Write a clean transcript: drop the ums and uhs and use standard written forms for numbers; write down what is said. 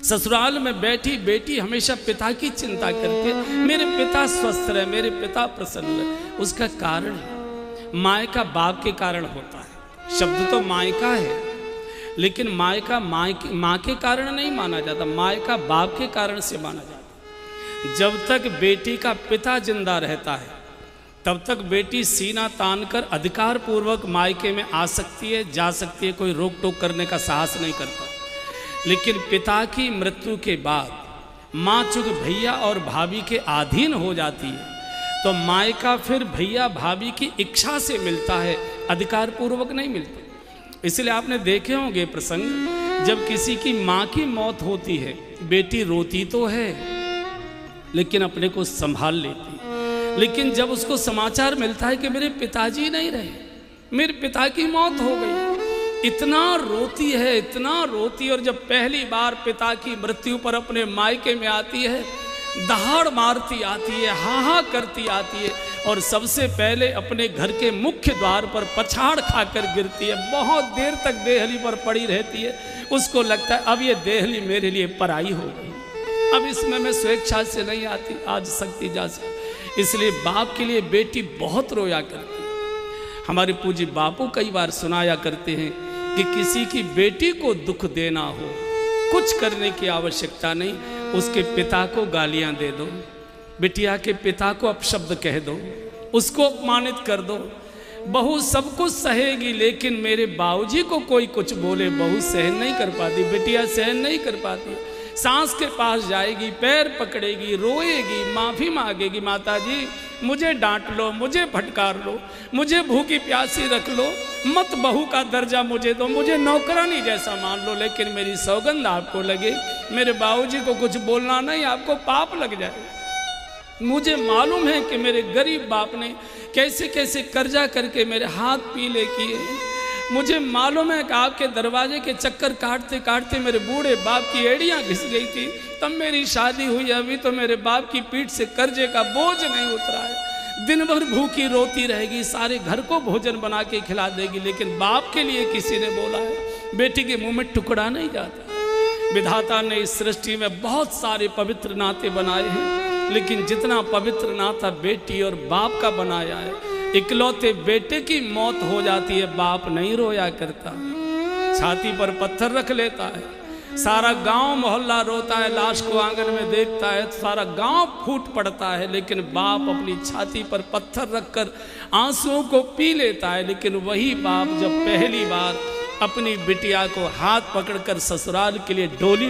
ससुराल में बैठी बेटी हमेशा पिता की चिंता करके मेरे पिता स्वस्थ रहे, मेरे पिता प्रसन्न रहे। उसका कारण है मायका बाप के कारण होता है। शब्द तो मायका है, लेकिन मायका माँ के कारण नहीं माना जाता, मायका बाप के कारण से माना जाता। जब तक बेटी का पिता जिंदा रहता है तब तक बेटी सीना तान कर अधिकार पूर्वक मायके में आ सकती है, जा सकती है, कोई रोक टोक करने का साहस नहीं करता। लेकिन पिता की मृत्यु के बाद माँ चूँकि भैया और भाभी के अधीन हो जाती है तो मायका फिर भैया भाभी की इच्छा से मिलता है, अधिकार पूर्वक नहीं मिलता। इसलिए आपने देखे होंगे प्रसंग, जब किसी की माँ की मौत होती है बेटी रोती तो है लेकिन अपने को संभाल लेती है। लेकिन जब उसको समाचार मिलता है कि मेरे पिताजी नहीं रहे, मेरे पिता की मौत हो गई, इतना रोती है, इतना रोती। और जब पहली बार पिता की मृत्यु पर अपने मायके में आती है, दहाड़ मारती आती है, हाँ करती आती है और सबसे पहले अपने घर के मुख्य द्वार पर पछाड़ खाकर गिरती है। बहुत देर तक देहली पर पड़ी रहती है। उसको लगता है अब ये देहली मेरे लिए पराई हो गई, अब इसमें मैं स्वेच्छा से नहीं आ सकती जा सकती। इसलिए बाप के लिए बेटी बहुत रोया करती है। हमारे पूज्य बापू कई बार सुनाया करते हैं कि किसी की बेटी को दुख देना हो, कुछ करने की आवश्यकता नहीं, उसके पिता को गालियां दे दो, बिटिया के पिता को अपशब्द कह दो, उसको अपमानित कर दो। बहू सब कुछ सहेगी लेकिन मेरे बाबूजी को कोई कुछ बोले बहू सहन नहीं कर पाती, बिटिया सहन नहीं कर पाती। सास के पास जाएगी, पैर पकड़ेगी, रोएगी, माफ़ी मांगेगी, माता जी मुझे डांट लो, मुझे फटकार लो, मुझे भूखी प्यासी रख लो, मत बहू का दर्जा मुझे दो, मुझे नौकरानी जैसा मान लो, लेकिन मेरी सौगंध आपको लगे मेरे बाबूजी को कुछ बोलना नहीं, आपको पाप लग जाए। मुझे मालूम है कि मेरे गरीब बाप ने कैसे कैसे कर्जा करके मेरे हाथ पीले किए। मुझे मालूम है कि आपके दरवाजे के चक्कर काटते काटते मेरे बूढ़े बाप की एड़ियाँ घिस गई थी, तब मेरी शादी हुई। अभी तो मेरे बाप की पीठ से कर्जे का बोझ नहीं उतरा है। दिन भर भूखी रोती रहेगी, सारे घर को भोजन बना के खिला देगी, लेकिन बाप के लिए किसी ने बोला है बेटी के मुंह में टुकड़ा नहीं जाता। विधाता ने इस सृष्टि में बहुत सारे पवित्र नाते बनाए हैं, लेकिन जितना पवित्र नाता बेटी और बाप का बनाया है, इकलौते बेटे की मौत हो जाती है, बाप नहीं रोया करता, छाती पर पत्थर रख लेता है। सारा गांव मोहल्ला रोता है, लाश को आंगन में देखता है, सारा गांव फूट पड़ता है, लेकिन बाप अपनी छाती पर पत्थर रखकर आंसुओं को पी लेता है। लेकिन वही बाप जब पहली बार अपनी बिटिया को हाथ पकड़कर ससुराल के लिए डोली